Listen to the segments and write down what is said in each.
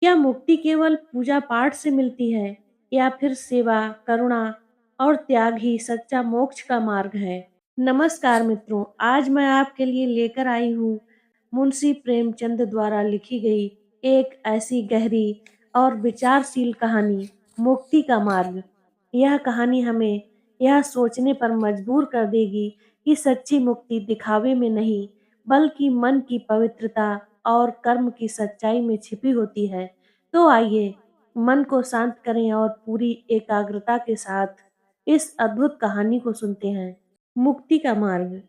क्या मुक्ति केवल पूजा पाठ से मिलती है या फिर सेवा, करुणा और त्याग ही सच्चा मोक्ष का मार्ग है? नमस्कार मित्रों, आज मैं आपके लिए लेकर आई हूँ मुंशी प्रेमचंद द्वारा लिखी गई एक ऐसी गहरी और विचारशील कहानी, मुक्ति का मार्ग। यह कहानी हमें यह सोचने पर मजबूर कर देगी कि सच्ची मुक्ति दिखावे में नहीं, बल्कि मन की पवित्रता और कर्म की सच्चाई में छिपी होती है। तो आइए मन को शांत करें और पूरी एकाग्रता के साथ इस अद्भुत कहानी को सुनते हैं। मुक्ति का मार्ग।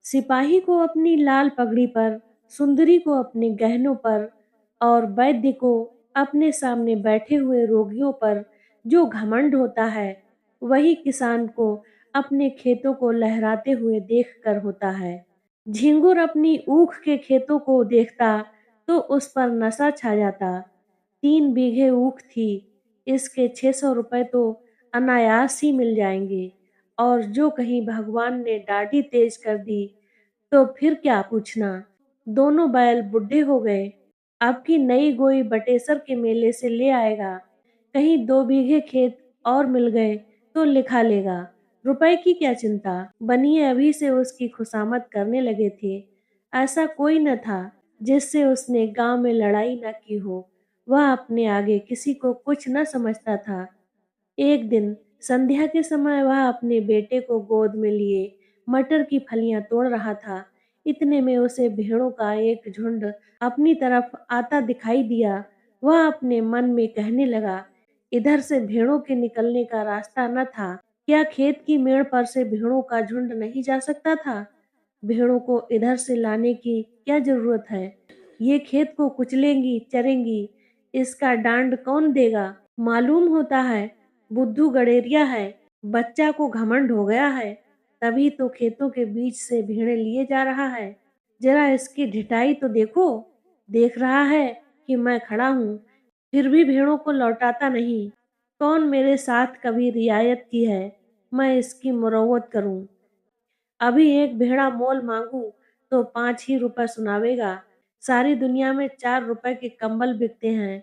सिपाही को अपनी लाल पगड़ी पर, सुंदरी को अपने गहनों पर और वैद्य को अपने सामने बैठे हुए रोगियों पर जो घमंड होता है, वही किसान को अपने खेतों को लहराते हुए देखकर होता है। झिंगुर अपनी ऊख के खेतों को देखता तो उस पर नशा छा जाता। 3 बीघे ऊख थी, इसके 600 रुपए तो अनायास ही मिल जाएंगे, और जो कहीं भगवान ने डाढ़ी तेज कर दी तो फिर क्या पूछना। दोनों बैल बुढ़े हो गए। अब की नई गोई बटेसर के मेले से ले आएगा। कहीं 2 बीघे खेत और मिल गए तो लिखा लेगा। रुपए की क्या चिंता। बनिए अभी से उसकी खुशामद करने लगे थे। ऐसा कोई न था जिससे उसने गांव में लड़ाई न की हो। वह अपने आगे किसी को कुछ न समझता था। एक दिन संध्या के समय वह अपने बेटे को गोद में लिए मटर की फलियां तोड़ रहा था। इतने में उसे भेड़ों का एक झुंड अपनी तरफ आता दिखाई दिया। वह अपने मन में कहने लगा, इधर से भेड़ों के निकलने का रास्ता न था क्या? खेत की मेड़ पर से भेड़ों का झुंड नहीं जा सकता था? भेड़ों को इधर से लाने की क्या जरूरत है? ये खेत को कुचलेंगी, चरेंगी, इसका डांड कौन देगा? मालूम होता है बुद्धू गड़ेरिया है, बच्चा को घमंड हो गया है, तभी तो खेतों के बीच से भेड़ें लिए जा रहा है। जरा इसकी ढिठाई तो देखो। देख रहा है कि मैं खड़ा हूँ, फिर भी भेड़ों को लौटाता नहीं। कौन मेरे साथ कभी रियायत की है, मैं इसकी मुरव्वत करूँ। अभी एक भेड़ा मोल मांगू तो 5 ही रुपए सुनावेगा। सारी दुनिया में 4 रुपए के कंबल बिकते हैं,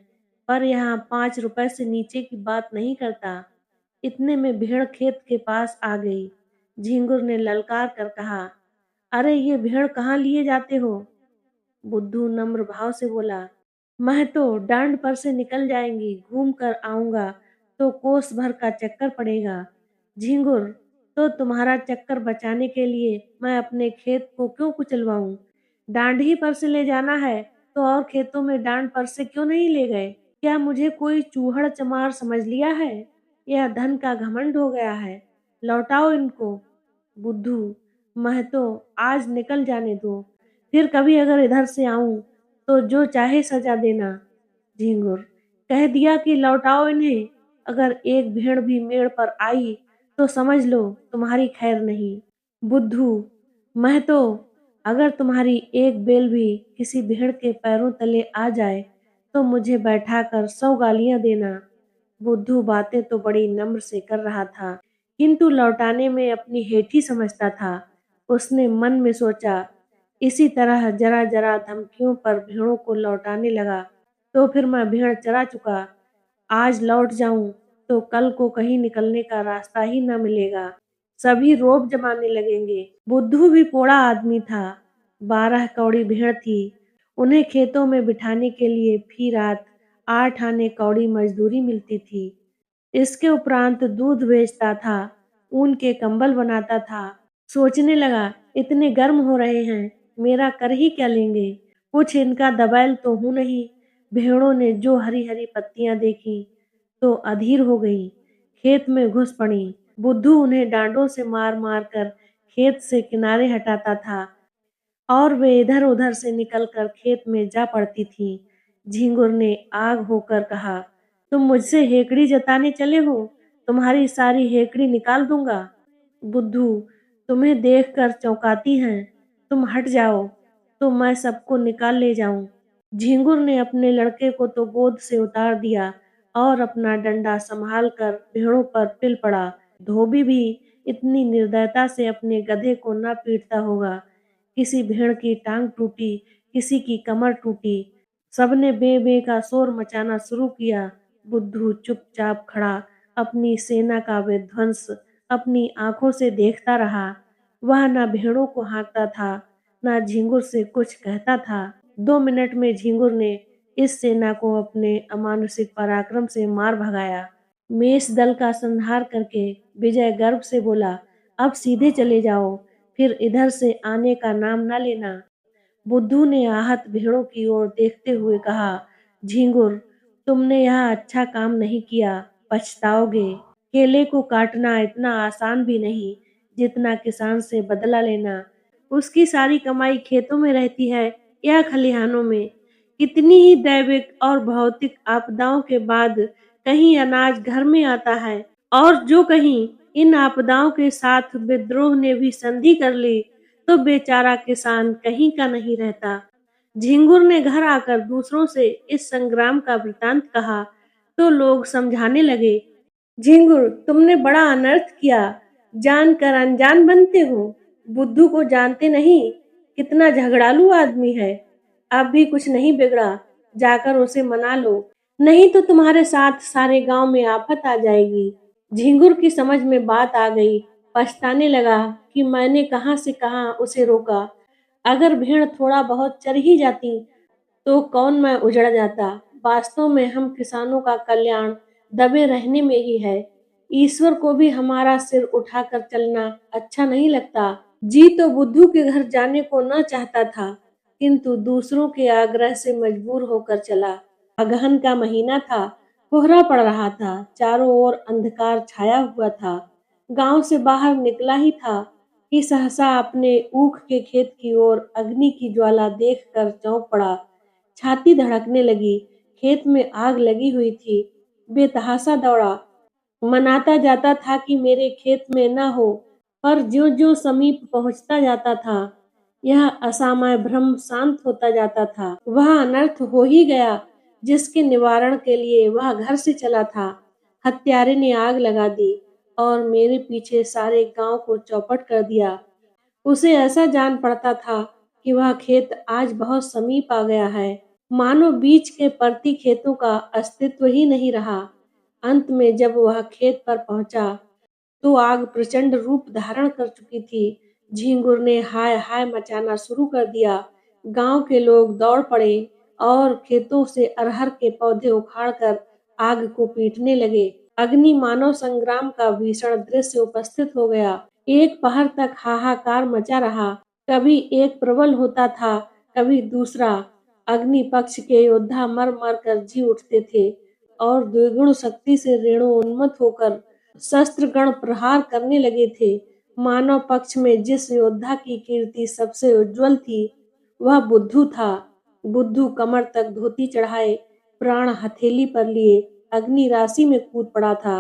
पर यहाँ 5 रुपए से नीचे की बात नहीं करता। इतने में भेड़ खेत के पास आ गई। झिंगुर ने ललकार कर कहा, अरे ये भेड़ कहाँ लिए जाते हो? बुद्धू नम्र भाव से बोला, मैं तो डांड पर से निकल जाएंगी, घूम कर आऊंगा तो कोस भर का चक्कर पड़ेगा। झिंगुर, तो तुम्हारा चक्कर बचाने के लिए मैं अपने खेत को क्यों कुचलवाऊं? डांड ही पर से ले जाना है तो और खेतों में डांड पर से क्यों नहीं ले गए? क्या मुझे कोई चूहड़ चमार समझ लिया है? यह धन का घमंड हो गया है। लौटाओ इनको। बुद्धू, मैं तो आज निकल जाने दो, फिर कभी अगर इधर से आऊं तो जो चाहे सजा देना। झिंगुर, कह दिया कि लौटाओ इन्हें। अगर एक भेड़ भी मेड़ पर आई तो समझ लो तुम्हारी खैर नहीं। बुद्धू, मैं तो अगर तुम्हारी एक बेल भी किसी भेड़ के पैरों तले आ जाए तो मुझे बैठाकर 100 गालियां देना। बुद्धू बातें तो बड़ी नम्र से कर रहा था, किंतु लौटाने में अपनी हेठी समझता था। उसने मन में सोचा, इसी तरह जरा जरा धमकियों पर भेड़ों को लौटाने लगा तो फिर मैं भेड़ चरा चुका। आज लौट जाऊं तो कल को कहीं निकलने का रास्ता ही न मिलेगा। सभी रोब जमाने लगेंगे। बुद्धू भी पोड़ा आदमी था। 12 कौड़ी भेड़ थी। उन्हें खेतों में बिठाने के लिए फी रात 8 आने कौड़ी मजदूरी मिलती थी। इसके उपरांत दूध बेचता था, ऊन के कंबल बनाता था। सोचने लगा, इतने गर्म हो रहे हैं, मेरा कर ही क्या लेंगे? कुछ इनका दबैल तो हूं नहीं। भेड़ों ने जो हरी हरी पत्तियां देखी तो अधीर हो गई, खेत में घुस पड़ी। बुद्धू उन्हें डांडों से मार मार कर खेत से किनारे हटाता था और वे इधर उधर से निकलकर खेत में जा पड़ती थीं। झिंगुर ने आग होकर कहा, तुम मुझसे हेकड़ी जताने चले हो? तुम्हारी सारी हेकड़ी निकाल दूंगा। बुद्धू, तुम्हें देखकर चौंकाती हैं, तुम हट जाओ तो मैं सबको निकाल ले जाऊं। झिंगुर ने अपने लड़के को तो गोद से उतार दिया और अपना डंडा संभाल कर भेड़ों पर पिल पड़ा। धोबी भी इतनी निर्दयता से अपने गधे को न पीटता होगा। किसी भेड़ की टांग टूटी, किसी की कमर टूटी, सबने बे बे का शोर मचाना शुरू किया। बुद्धू चुपचाप खड़ा अपनी सेना का विध्वंस अपनी आंखों से देखता रहा। वह न भेड़ों को हाँकता था, न झिंगुर से कुछ कहता था। 2 मिनट में झिंगुर ने इस सेना को अपने अमानुषिक पराक्रम से मार भगाया। मेष दल का संहार करके विजय गर्व से बोला, अब सीधे चले जाओ, फिर इधर से आने का नाम न लेना। बुद्धू ने आहत भेड़ों की ओर देखते हुए कहा, झिंगुर, तुमने यह अच्छा काम नहीं किया, पछताओगे। केले को काटना इतना आसान भी नहीं जितना किसान से बदला लेना। उसकी सारी कमाई खेतों में रहती है या खलिहानों में। कितनी ही दैविक और भौतिक आपदाओं के बाद कहीं अनाज घर में आता है, और जो कहीं इन आपदाओं के साथ विद्रोह ने भी संधि कर ली तो बेचारा किसान कहीं का नहीं रहता। झिंगुर ने घर आकर दूसरों से इस संग्राम का वृतांत कहा तो लोग समझाने लगे, झिंगुर, तुमने बड़ा अनर्थ किया, जानकर अनजान बनते हो। बुद्धू को जानते नहीं, कितना झगड़ालू आदमी है। अब भी कुछ नहीं बिगड़ा, जाकर उसे मना लो, नहीं तो तुम्हारे साथ सारे गांव में आफत आ जाएगी। झिंगुर की समझ में बात आ गई, पछताने लगा कि मैंने कहां से कहां उसे रोका। अगर भेड़ थोड़ा बहुत चर ही जाती तो कौन मैं उजड़ जाता। वास्तव में हम किसानों का कल्याण दबे रहने में ही है। ईश्वर को भी हमारा सिर उठाकर चलना अच्छा नहीं लगता। जी तो बुद्धू के घर जाने को न चाहता था, किंतु दूसरों के आग्रह से मजबूर होकर चला। अगहन का महीना था, कोहरा पड़ रहा था, चारों ओर अंधकार छाया हुआ था। गांव से बाहर निकला ही था कि सहसा अपने ऊख के खेत की ओर अग्नि की ज्वाला देखकर चौंक पड़ा। छाती धड़कने लगी, खेत में आग लगी हुई थी। बेतहासा दौड़ा, मनाता जाता था कि मेरे खेत में न हो, पर ज्यों-ज्यों समीप पहुंचता जाता था, यह असामय भ्रम शांत होता जाता था। वह अनर्थ हो ही गया जिसके निवारण के लिए वह घर से चला था। हत्यारे ने आग लगा दी और मेरे पीछे सारे गांव को चौपट कर दिया। उसे ऐसा जान पड़ता था कि वह खेत आज बहुत समीप आ गया है, मानो बीच के परती खेतों का अस्तित्व ही नहीं रहा। अंत में जब वह खेत पर पहुंचा तो आग प्रचंड रूप धारण कर चुकी थी। झिंगुर ने हाय हाय मचाना शुरू कर दिया। गांव के लोग दौड़ पड़े और खेतों से अरहर के पौधे उखाड़कर आग को पीटने लगे। अग्नि मानव संग्राम का भीषण दृश्य उपस्थित हो गया। एक पहर तक हाहाकार मचा रहा। कभी एक प्रबल होता था, कभी दूसरा। अग्नि पक्ष के योद्धा मर मर कर जी उठते थे और द्विगुण शक्ति से रेणु उन्मत्त होकर शस्त्र गण प्रहार करने लगे थे। मानव पक्ष में जिस योद्धा की कीर्ति सबसे उज्जवल थी, वह बुद्धू था। बुद्धू कमर तक धोती चढ़ाए, प्राण हथेली पर लिए अग्नि राशि में कूद पड़ा था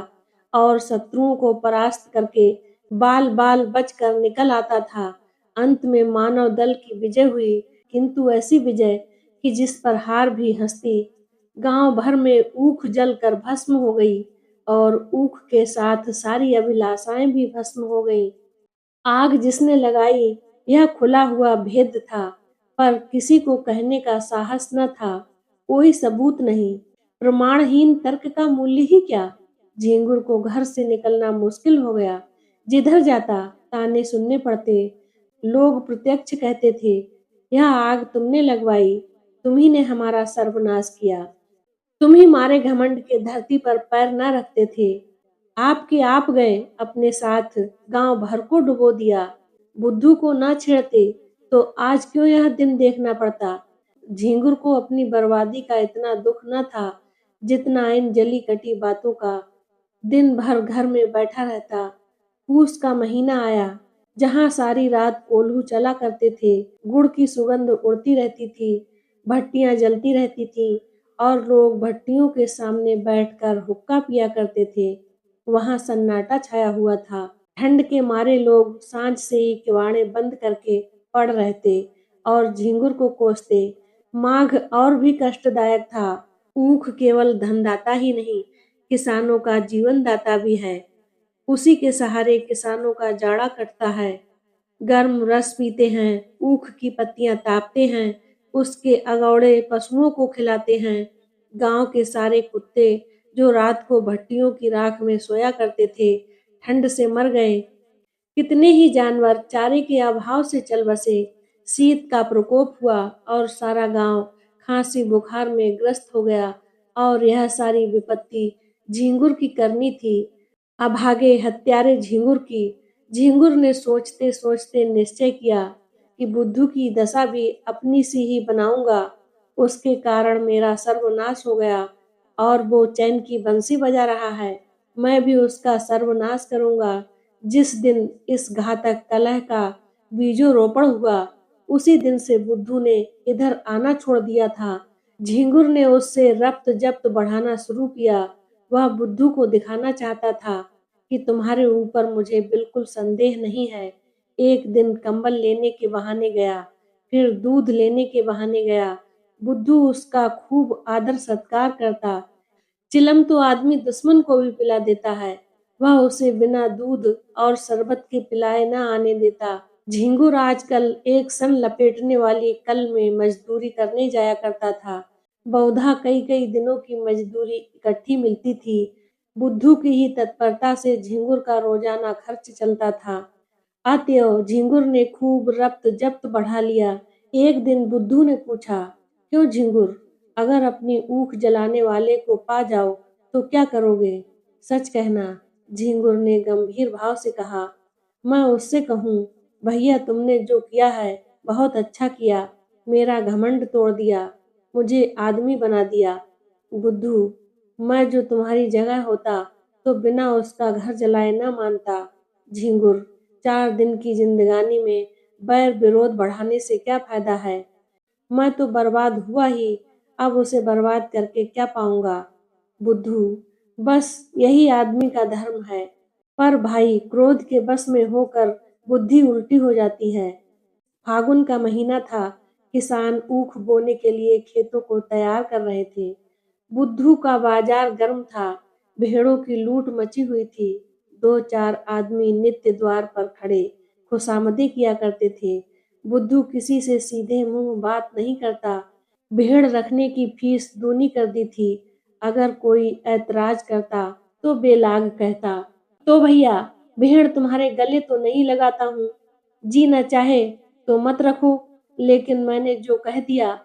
और शत्रुओं को परास्त करके बाल बाल बचकर निकल आता था। अंत में मानव दल की विजय हुई, किंतु ऐसी विजय कि जिस पर हार भी हंसती। गांव भर में ऊख जलकर भस्म हो गई और ऊख के साथ सारी अभिलाषाएं भी भस्म हो गईं। आग जिसने लगाई यह खुला हुआ भेद था, पर किसी को कहने का साहस न था। कोई सबूत नहीं, प्रमाणहीन तर्क का मूल्य ही क्या। झिंगुर को घर से निकलना मुश्किल हो गया। जिधर जाता ताने सुनने पड़ते। लोग प्रत्यक्ष कहते थे, यह आग तुमने लगवाई, तुम्ही ने हमारा सर्वनाश किया। तुम ही मारे घमंड के धरती पर पैर न रखते थे। आपके आप गए, अपने साथ गांव भर को डुबो दिया। बुद्धू को न छेड़ते तो आज क्यों यह दिन देखना पड़ता। झिंगुर को अपनी बर्बादी का इतना दुख न था जितना इन जली कटी बातों का। दिन भर घर में बैठा रहता। पूस का महीना आया, जहां सारी रात कोल्हू चला करते थे। गुड़ की सुगंध उड़ती रहती थी, भट्टियां जलती रहती थी और लोग भट्टियों के सामने बैठकर हुक्का पिया करते थे। वहां सन्नाटा छाया हुआ था। ठंड के मारे लोग सांझ से ही किवाड़े बंद करके पड़ रहते और झिंगुर को कोसते। माघ और भी कष्टदायक था। ऊख केवल धनदाता ही नहीं, किसानों का जीवन दाता भी है। उसी के सहारे किसानों का जाड़ा कटता है। गर्म रस पीते हैं, ऊख की पत्तियां तापते हैं, उसके अगौड़े पशुओं को खिलाते हैं। गांव के सारे कुत्ते जो रात को भट्टियों की राख में सोया करते थे, ठंड से मर गए। कितने ही जानवर चारे के अभाव से चल बसे। शीत का प्रकोप हुआ और सारा गांव खांसी बुखार में ग्रस्त हो गया। और यह सारी विपत्ति झिंगुर की करनी थी, अभागे हत्यारे झिंगुर की। झिंगुर ने सोचते सोचते निश्चय किया कि बुद्धू की दशा भी अपनी सी ही बनाऊंगा। उसके कारण मेरा सर्वनाश हो गया और वो चैन की बंसी बजा रहा है। मैं भी उसका सर्वनाश करूंगा। जिस दिन इस घातक कलह का बीजोरोपण हुआ, उसी दिन से बुद्धू ने इधर आना छोड़ दिया था। झिंगुर ने उससे रफ्त जब्त बढ़ाना शुरू किया। वह बुद्धू को दिखाना चाहता था कि तुम्हारे ऊपर मुझे बिल्कुल संदेह नहीं है। एक दिन कंबल लेने के बहाने गया, फिर दूध लेने के बहाने गया। बुद्धू उसका खूब आदर सत्कार करता। चिलम तो आदमी दुश्मन को भी पिला देता है, वह उसे बिना दूध और शरबत के पिलाए न आने देता। झिंगुर आजकल एक सन लपेटने वाली कल में मजदूरी करने जाया करता था। बहुधा कई कई दिनों की मजदूरी इकट्ठी मिलती थी। बुद्धू की ही तत्परता से झिंगुर का रोजाना खर्च चलता था। अतएव झिंगुर ने खूब रफ्त जब्त बढ़ा लिया। एक दिन बुद्धू ने पूछा, क्यों झिंगुर, अगर अपनी ऊख जलाने वाले को पा जाओ तो क्या करोगे? सच कहना, झिंगुर ने गंभीर भाव से कहा। मैं उससे कहूँ, भैया तुमने जो किया है बहुत अच्छा किया, मेरा घमंड तोड़ दिया, मुझे आदमी बना दिया। बुद्धू, मैं जो तुम्हारी जगह होता तो बिना उसका घर जलाए न मानता। झिंगुर, 4 दिन की जिंदगानी में बैर विरोध बढ़ाने से क्या फायदा है? मैं तो बर्बाद हुआ ही, अब उसे बर्बाद करके क्या पाऊंगा? बुद्धू, बस यही आदमी का धर्म है। पर भाई, क्रोध के बस में होकर बुद्धि उल्टी हो जाती है। फागुन का महीना था। किसान ऊख बोने के लिए खेतों को तैयार कर रहे थे। बुद्धू का बाजार गर्म था। भेड़ों की लूट मची हुई थी। 2-4 आदमी नित्य द्वार पर खड़े खुशामदी किया करते थे। बुद्धू किसी से सीधे मुंह बात नहीं करता। भेड़ रखने की फीस दूनी कर दी थी। अगर कोई ऐतराज करता तो बेलाग कहता, तो भैया, भेड़ तुम्हारे गले तो नहीं लगाता हूँ। जी न चाहे तो मत रखो, लेकिन मैंने जो कह दिया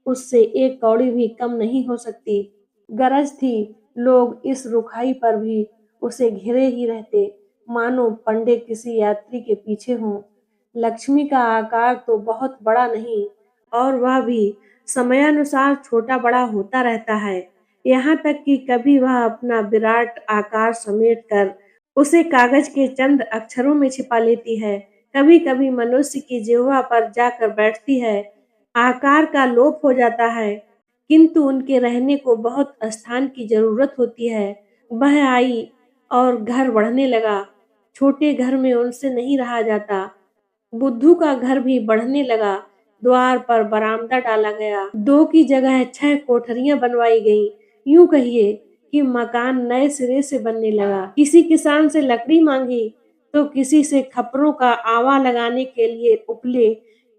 उससे एक कौड़ी भी कम नहीं हो सकती। गरज थी, लोग इस रुखाई पर भी उसे घेरे ही रहते, मानो पंडे किसी यात्री के पीछे हों। लक्ष्मी का आकार तो बहुत बड़ा नहीं, और वह भी समयानुसार छोटा बड़ा होता रहता है। यहाँ तक कि कभी वह अपना विराट आकार समेट कर उसे कागज के चंद अक्षरों में छिपा लेती है। कभी कभी मनुष्य की जिह्वा पर जाकर बैठती है। आकार का लोप हो जाता है, किंतु उनके रहने को बहुत स्थान की जरूरत होती है। वह आई और घर बढ़ने लगा। छोटे घर में उनसे नहीं रहा जाता। बुद्धू का घर भी बढ़ने लगा। द्वार पर बरामदा डाला गया। 2 की जगह 6 कोठरियां बनवाई गईं। यूं कहिए कि मकान नए सिरे से बनने लगा। किसी किसान से लकड़ी मांगी तो किसी से खपरों का आवा लगाने के लिए उपले,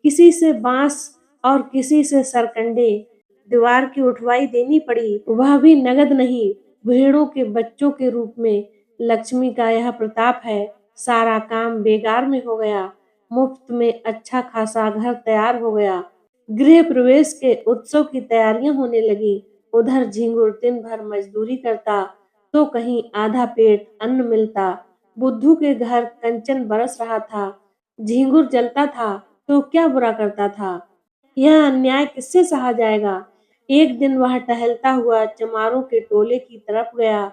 किसी से बांस और किसी से सरकंडे। दीवार की उठवाई देनी पड़ी, वह भी नगद नहीं, भेड़ों के बच्चों के रूप में। लक्ष्मी का यह प्रताप है। सारा काम बेगार में हो गया। मुफ्त में अच्छा खासा घर तैयार हो गया। गृह प्रवेश के उत्सव की तैयारियां होने लगी। उधर झिंगुर दिन भर मजदूरी करता तो कहीं आधा पेट अन्न मिलता। बुद्धू के घर कंचन बरस रहा था। झिंगुर जलता था तो क्या बुरा करता था? यह अन्याय किससे सहा जाएगा? एक दिन वह टहलता हुआ चमारों के टोले की तरफ गया।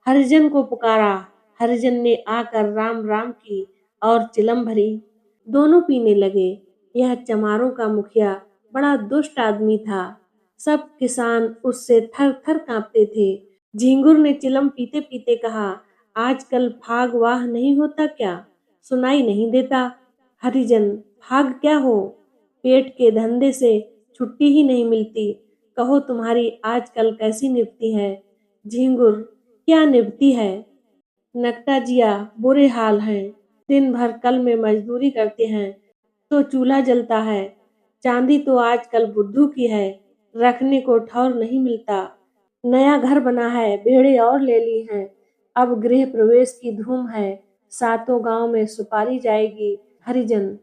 हरिजन को पुकारा। हरिजन ने आकर राम राम की और चिलम भरी। दोनों पीने लगे। यह चमारों का मुखिया बड़ा दुष्ट आदमी था। सब किसान उससे थर थर कांपते थे। झिंगुर ने चिलम पीते पीते कहा, आजकल फाग वाह नहीं होता क्या? सुनाई नहीं देता। हरिजन, फाग क्या हो? पेट के धंधे से छुट्टी ही नहीं मिलती। कहो तुम्हारी आजकल कैसी निपटी है? झिंगुर, क्या निपटी है? नकटा जिया, बुरे हाल हैं। दिन भर कल में मजदूरी करते हैं तो चूल्हा जलता है। चांदी तो आजकल बुद्धू की है, रखने को ठौर नहीं मिलता। नया घर बना है, भेड़ें और ले ली हैं। अब गृह प्रवेश की धूम है, सातों गांव में सुपारी जाएगी। हरिजन।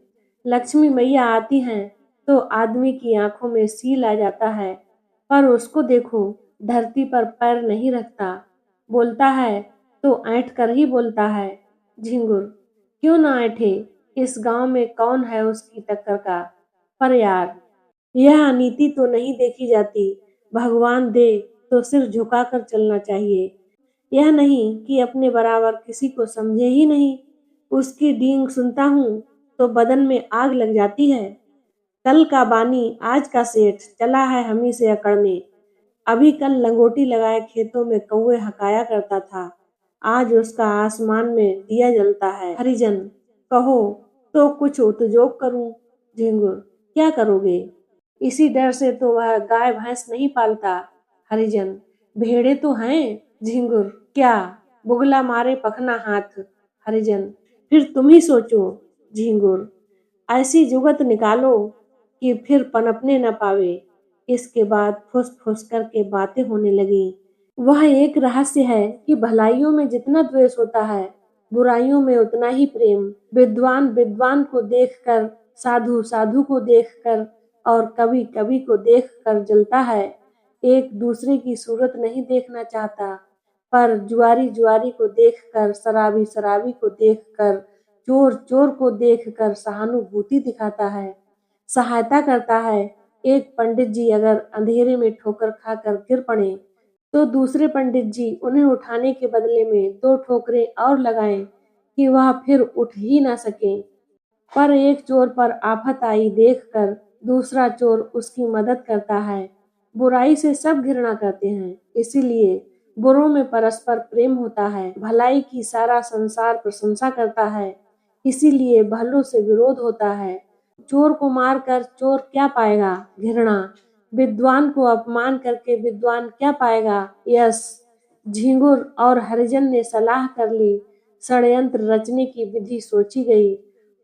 लक्ष्मी मैया आती हैं तो आदमी की आंखों में सील आ जाता है, पर उसको देखो, धरती पर पैर नहीं रखता। बोलता है तो ऐंठ कर ही बोलता है। झिंगुर। क्यों ना ऐंठे, इस गांव में कौन है उसकी टक्कर का। पर यार, यह अनीति तो नहीं देखी जाती। भगवान दे तो सिर झुकाकर चलना चाहिए। यह नहीं कि अपने बराबर किसी को समझे ही नहीं। उसकी डींग सुनता हूँ तो बदन में आग लग जाती है। कल का बानी आज का सेठ चला है हमी से अकड़ने। अभी कल लंगोटी लगाए खेतों में कौवे हकाया करता था, आज उसका आसमान में दिया जलता है। हरिजन। कहो तो कुछ उपयोग करूं। झिंगुर। क्या करोगे। इसी डर से तो वह गाय भैंस नहीं पालता। हरिजन। भेड़े तो हैं। झिंगुर। क्या। बुगला मारे पखना हाथ। हरिजन। फिर तुम ही सोचो। झिंगुर। ऐसी जुगत निकालो कि फिर पनपने न पावे। इसके बाद फुस फुस करके बातें होने लगी। वह एक रहस्य है कि भलाइयों में जितना द्वेष होता है, बुराइयों में उतना ही प्रेम। विद्वान विद्वान को देखकर, साधु साधु को देखकर और कवि कवि को देखकर जलता है। एक दूसरे की सूरत नहीं देखना चाहता, पर जुआरी जुआरी को देखकर, शराबी शराबी को देखकर, चोर चोर को देखकर सहानुभूति दिखाता है, सहायता करता है। एक पंडित जी अगर अंधेरे में ठोकर खाकर गिर पड़े तो दूसरे पंडित जी उन्हें उठाने के बदले में दो ठोकरें और लगाएं कि वह फिर उठ ही ना सके। पर एक चोर पर आफत आई देखकर दूसरा चोर उसकी मदद करता है। बुराई से सब घृणा करते हैं, इसीलिए बुरों में परस्पर प्रेम होता है। भलाई की सारा संसार प्रशंसा करता है, इसीलिए भलों से विरोध होता है। चोर को मारकर चोर क्या पाएगा। घृणा। विद्वान को अपमान करके विद्वान क्या पाएगा। यश। झिंगुर और हरिजन ने सलाह कर ली। षड्यंत्र रचने की विधि सोची गई,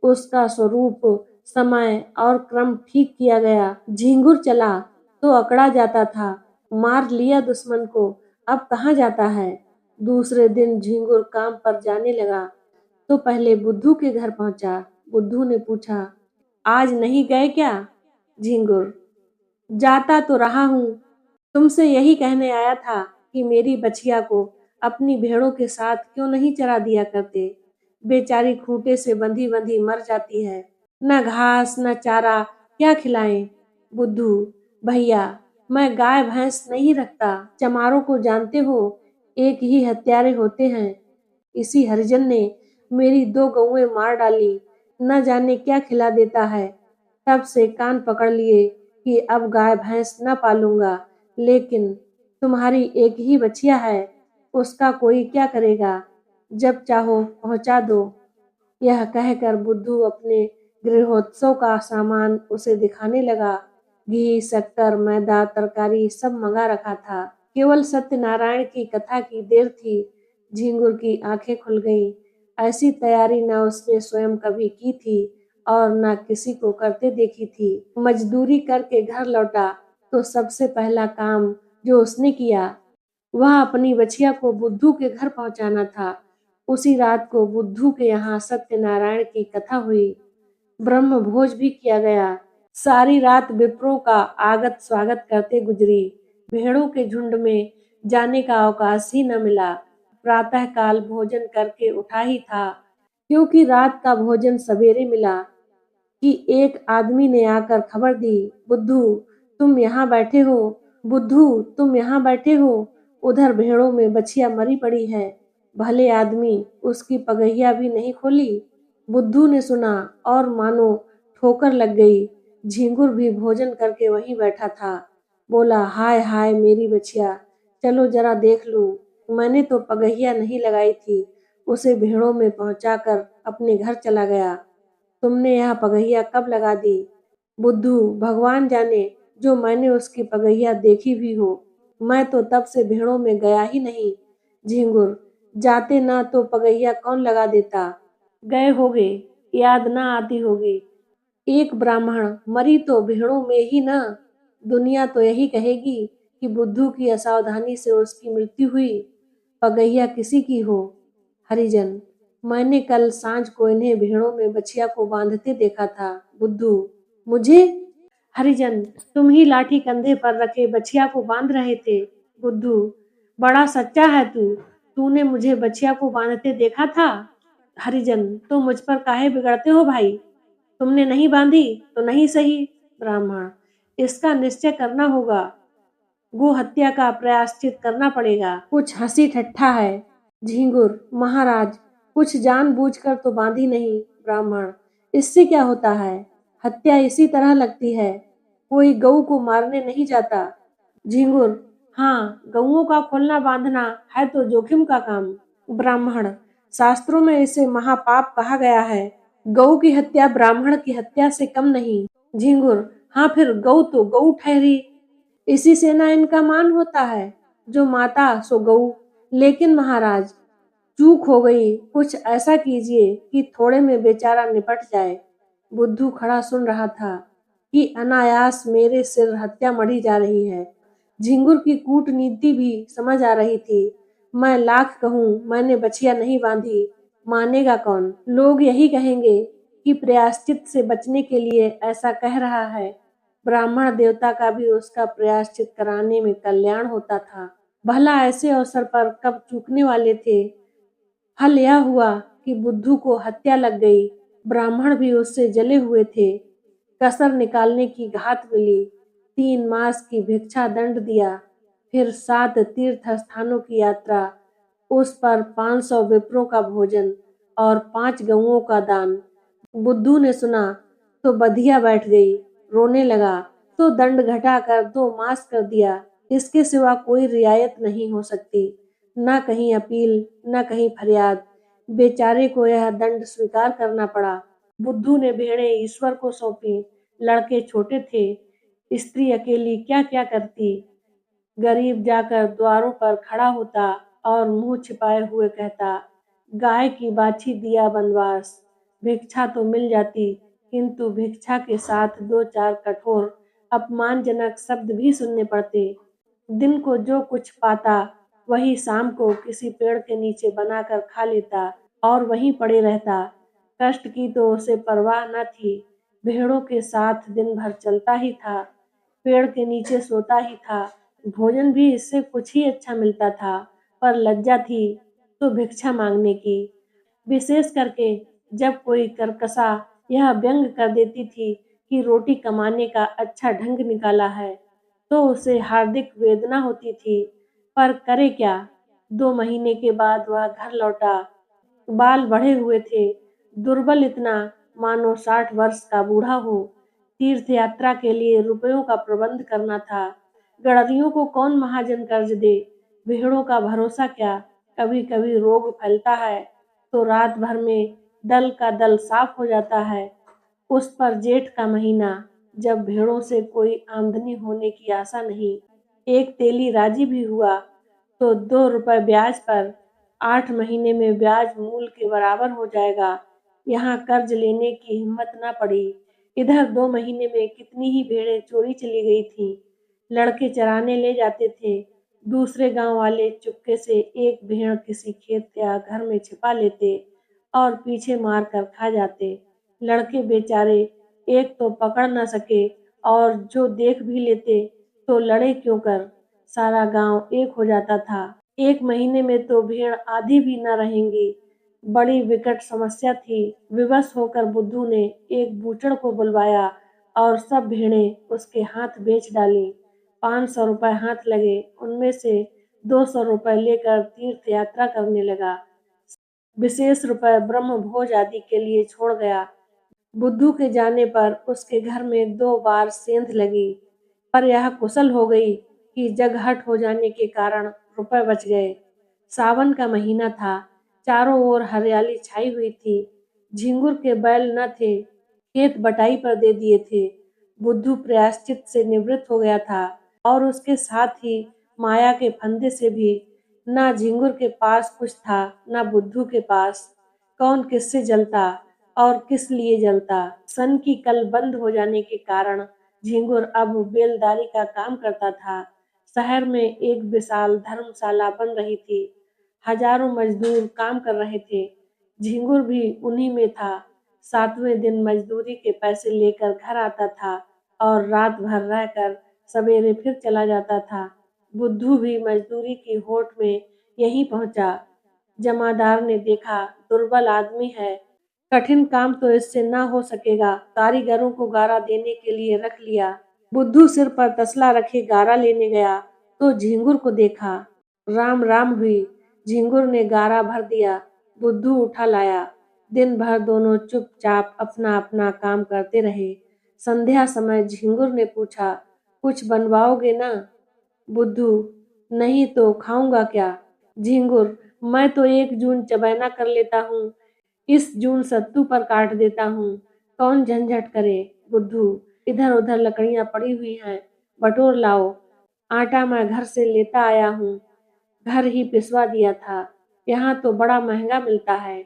उसका स्वरूप, समय और क्रम ठीक किया गया। झिंगुर चला तो अकड़ा जाता था, मार लिया दुश्मन को, अब कहाँ जाता है। दूसरे दिन झिंगुर काम पर जाने लगा तो पहले बुद्धू के घर पहुंचा। बुद्धू ने पूछा, आज नहीं गए क्या। झिंगुर। जाता तो रहा हूँ, तुमसे यही कहने आया था कि मेरी बछिया को अपनी भेड़ों के साथ क्यों नहीं चरा दिया करते। बेचारी खूंटे से बंधी बंधी मर जाती है, न घास न चारा, क्या खिलाएं। बुद्धू। भैया, मैं गाय भैंस नहीं रखता, चमारों को जानते हो, एक ही हत्यारे होते हैं। इसी हरिजन ने मेरी दो गौएं मार डाली, न जाने क्या खिला देता है। तब से कान पकड़ लिए कि अब गाय भैंस न पालूंगा, लेकिन तुम्हारी एक ही बछिया है, उसका कोई क्या करेगा। जब चाहो पहुंचा दो। यह कहकर बुद्धू अपने गृहोत्सव का सामान उसे दिखाने लगा। घी, शक्कर, मैदा, तरकारी सब मंगा रखा था। केवल सत्यनारायण की कथा की देर थी। झिंगुर की आंखें खुल गईं। ऐसी तैयारी न उसने स्वयं कभी की थी और न किसी को करते देखी थी। मजदूरी करके घर लौटा तो सबसे पहला काम जो उसने किया वह अपनी बछिया को बुद्धू के घर पहुंचाना था। उसी रात को बुद्धू के यहाँ सत्यनारायण की कथा हुई, ब्रह्म भोज भी किया गया। सारी रात विप्रों का आगत स्वागत करते गुजरी। भेड़ों के झुंड में जाने का अवकाश ही न मिला। प्रातः काल भोजन करके उठा ही था, क्योंकि रात का भोजन सवेरे मिला कि एक आदमी ने आकर खबर दी, बुद्धू तुम यहाँ बैठे हो, बुद्धू तुम यहाँ बैठे हो, उधर भेड़ों में बछिया मरी पड़ी है। भले आदमी उसकी पगहिया भी नहीं खोली। बुद्धू ने सुना और मानो ठोकर लग गई। झिंगुर भी भोजन करके वहीं बैठा था। बोला, हाय हाय मेरी बछिया, चलो जरा देख लूं। मैंने तो पगहिया नहीं लगाई थी, उसे भेड़ों में पहुंचाकर अपने घर चला गया। तुमने यह पगहिया कब लगा दी। बुद्धू, भगवान जाने, जो मैंने उसकी पगहिया देखी भी हो, मैं तो तब से भेड़ों में गया ही नहीं। झिंगुर, जाते ना तो पगहिया कौन लगा देता। गए होगे, याद ना आती होगी। एक ब्राह्मण, मरी तो भेड़ों में ही न, दुनिया तो यही कहेगी कि बुद्धू की असावधानी से उसकी मृत्यु हुई, पगैया किसी की हो। हरिजन, मैंने कल सांझ को इन्हें भेड़ों में बछिया को बांधते देखा था। बुद्धू, मुझे? हरिजन, तुम ही लाठी कंधे पर रखे बछिया को बांध रहे थे। बुद्धू, बड़ा सच्चा है तू, तूने मुझे बछिया को बांधते देखा था। हरिजन, तो मुझ पर काहे बिगड़ते हो भाई, तुमने नहीं बांधी तो नहीं सही। ब्राह्मण, इसका निश्चय करना होगा, गो हत्या का प्रायश्चित करना पड़ेगा। कुछ हंसी ठट्ठा है। झिंगुर, महाराज, कुछ जानबूझकर तो बांधी नहीं। ब्राह्मण, इससे क्या होता है, हत्या इसी तरह लगती है, कोई गऊ को मारने नहीं जाता। झिंगुर, हाँ, गऊओं का खोलना बांधना है तो जोखिम का काम। ब्राह्मण, शास्त्रों में इसे महापाप कहा गया है, गऊ की हत्या ब्राह्मण की हत्या से कम नहीं। झिंगुर, हाँ, फिर गऊ तो गऊ ठहरी, इसी से ना इनका मान होता है, जो माता सो गऊ। लेकिन महाराज, चूक हो गई, कुछ ऐसा कीजिए कि थोड़े में बेचारा निपट जाए। बुद्धू खड़ा सुन रहा था कि अनायास मेरे सिर हत्या मढ़ी जा रही है। झिंगुर की कूटनीति भी समझ आ रही थी। मैं लाख कहूँ मैंने बछिया नहीं बांधी, मानेगा कौन? लोग यही कहेंगे कि प्रायश्चित से बचने के लिए ऐसा कह रहा है। ब्राह्मण देवता का भी उसका प्रायश्चित कराने में कल्याण होता था। भला ऐसे अवसर पर कब चूकने वाले थे। हल यह हुआ कि बुद्धू को हत्या लग गई। ब्राह्मण भी उससे जले हुए थे। कसर निकालने की घात मिली। 3 मास की भिक्षा दंड दिया। फिर 7 तीर्थ स्थानों की यात्रा, उस पर 500 विप्रों का भोजन और 5 गऊओं का दान। बुद्धू ने सुना तो बधिया बैठ गई, रोने लगा। तो दंड घटाकर 2 मास कर दिया। इसके सिवा कोई रियायत नहीं हो सकती, न कहीं अपील न कहीं फरियाद। बेचारे को यह दंड स्वीकार करना पड़ा। बुद्धू ने भेड़ें ईश्वर को सौंपी। लड़के छोटे थे, स्त्री अकेली क्या क्या करती। गरीब जाकर द्वारों पर खड़ा होता और मुंह छिपाए हुए कहता, गाय की बाछी दिया बनवास। भिक्षा तो मिल जाती, किंतु भिक्षा के साथ 2-4 कठोर अपमानजनक शब्द भी सुनने पड़ते। दिन को जो कुछ पाता वही शाम को किसी पेड़ के नीचे बनाकर खा लेता और वहीं पड़े रहता। कष्ट की तो उसे परवाह न थी। भेड़ों के साथ दिन भर चलता ही था, पेड़ के नीचे सोता ही था। भोजन भी इससे कुछ ही अच्छा मिलता था, पर लज्जा थी तो भिक्षा मांगने की। विशेष करके जब कोई कर्कशा यह व्यंग कर देती थी कि रोटी कमाने का अच्छा ढंग निकाला है, तो उसे हार्दिक वेदना होती थी। पर करे क्या। 2 महीने के बाद वह घर लौटा। बाल बढ़े हुए थे, दुर्बल इतना मानो 60 वर्ष का बूढ़ा हो। तीर्थ यात्रा के लिए रुपयों का प्रबंध करना था। गडरियों को कौन महाजन कर्ज दे। भेड़ों का भरोसा क्या, कभी कभी रोग फैलता है तो रात भर में दल का दल साफ हो जाता है। उस पर जेठ का महीना, जब भेड़ों से कोई आमदनी होने की आशा नहीं। एक तेली राजी भी हुआ तो 2 रुपए ब्याज पर 8 महीने में ब्याज मूल के बराबर हो जाएगा। यहाँ कर्ज लेने की हिम्मत न पड़ी। इधर 2 महीने में कितनी ही भेड़ें चोरी चली गई थी। लड़के चराने ले जाते थे। दूसरे गांव वाले चुपके से एक भेड़ किसी खेत या घर में छिपा लेते और पीछे मार कर खा जाते। लड़के बेचारे एक तो पकड़ न सके और जो देख भी लेते तो लड़े क्यों कर। सारा गांव एक हो जाता था। 1 महीने में तो भेड़ आधी भी न रहेंगी। बड़ी विकट समस्या थी। विवश होकर बुद्धू ने एक बूचड़ को बुलवाया और सब भेड़ें उसके हाथ बेच डाली। 500 रुपए हाथ लगे, उनमें से 200 रुपए लेकर तीर्थ यात्रा करने लगा। विशेष रुपए ब्रह्म भोज आदि के लिए छोड़ गया। बुद्धू के जाने पर उसके घर में 2 बार सेंध लगी, पर यह कुशल हो गई कि जगहट हो जाने के कारण रुपए बच गए। सावन का महीना था, चारों ओर हरियाली छाई हुई थी। झिंगुर के बैल न थे, खेत बटाई पर दे दिए थे। बुद्धू प्रायश्चित से निवृत्त हो गया था और उसके साथ ही माया के फंदे से भी। न झिंगुर के पास कुछ था, न बुद्धू के पास। कौन किससे जलता। और किस लिए जलता। सन की कल बंद हो जाने के कारण झिंगुर अब बेलदारी का काम करता था। शहर में एक विशाल धर्मशाला बन रही थी। हजारों मजदूर काम कर रहे थे। झिंगुर भी उन्हीं में था। 7वें दिन मजदूरी के पैसे लेकर घर आता था और रात भर रहकर सवेरे फिर चला जाता था। बुद्धू भी मजदूरी की होट में यहीं पहुंचा। जमादार ने देखा, दुर्बल आदमी है, कठिन काम तो इससे ना हो सकेगा। कारीगरों को गारा देने के लिए रख लिया। बुद्धू सिर पर तसला रखे गारा लेने गया तो झिंगुर को देखा। राम राम हुई। झिंगुर ने गारा भर दिया। बुद्धू उठा लाया। दिन भर दोनों चुपचाप अपना अपना काम करते रहे। संध्या समय झिंगुर ने पूछा, कुछ बनवाओगे ना? बुद्धू, नहीं तो खाऊंगा क्या? झिंगुर, मैं तो 1 जून चबैना कर लेता हूँ, इस जून सत्तू पर काट देता हूँ, कौन झंझट करे। बुद्धू, इधर उधर लकड़ियां पड़ी हुई हैं, बटोर लाओ। आटा मैं घर से लेता आया हूँ, घर ही पिसवा दिया था, यहाँ तो बड़ा महंगा मिलता है।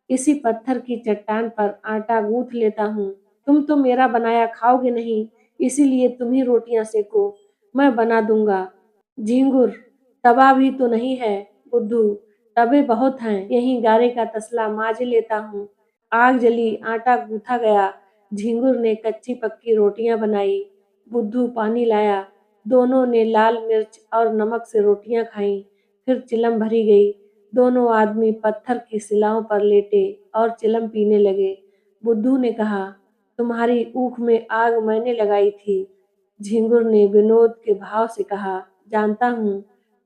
इसी पत्थर की चट्टान पर आटा गूंथ लेता हूँ। तुम तो मेरा बनाया खाओगे नहीं, इसीलिए तुम ही रोटियां सेको, मैं बना दूंगा। झिंगुर, तवा भी तो नहीं है। बुद्धू, तवे बहुत हैं, यहीं गारे का तसला मांज लेता हूँ। आग जली, आटा गूंथा गया। झिंगुर ने कच्ची पक्की रोटियां बनाई। बुद्धू पानी लाया। दोनों ने लाल मिर्च और नमक से रोटियां खाईं। फिर चिलम भरी गई। दोनों आदमी पत्थर की शिलाओं पर लेटे और चिलम पीने लगे। बुद्धू ने कहा, तुम्हारी ऊख में आग मैंने लगाई थी। झिंगुर ने विनोद के भाव से कहा, जानता हूँ।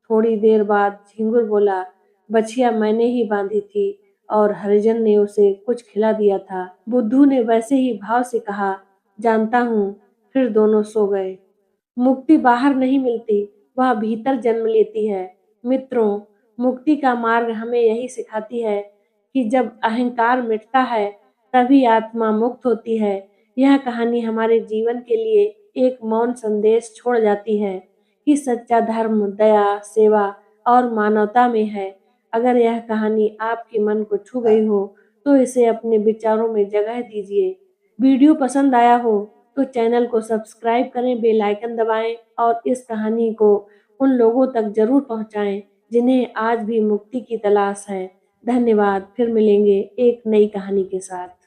थोड़ी देर बाद झिंगुर बोला, बछिया मैंने ही बांधी थी और हरिजन ने उसे कुछ खिला दिया था। बुद्धू ने वैसे ही भाव से कहा, जानता हूँ। फिर दोनों सो गए। मुक्ति बाहर नहीं मिलती, वह भीतर जन्म लेती है। मित्रों, मुक्ति का मार्ग हमें यही सिखाती है कि जब अहंकार मिटता है तभी आत्मा मुक्त होती है। यह कहानी हमारे जीवन के लिए एक मौन संदेश छोड़ जाती है कि सच्चा धर्म दया, सेवा और मानवता में है। अगर यह कहानी आपके मन को छू गई हो तो इसे अपने विचारों में जगह दीजिए। वीडियो पसंद आया हो तो चैनल को सब्सक्राइब करें, बेल आइकन दबाएं और इस कहानी को उन लोगों तक जरूर पहुंचाएं जिन्हें आज भी मुक्ति की तलाश है। धन्यवाद। फिर मिलेंगे एक नई कहानी के साथ।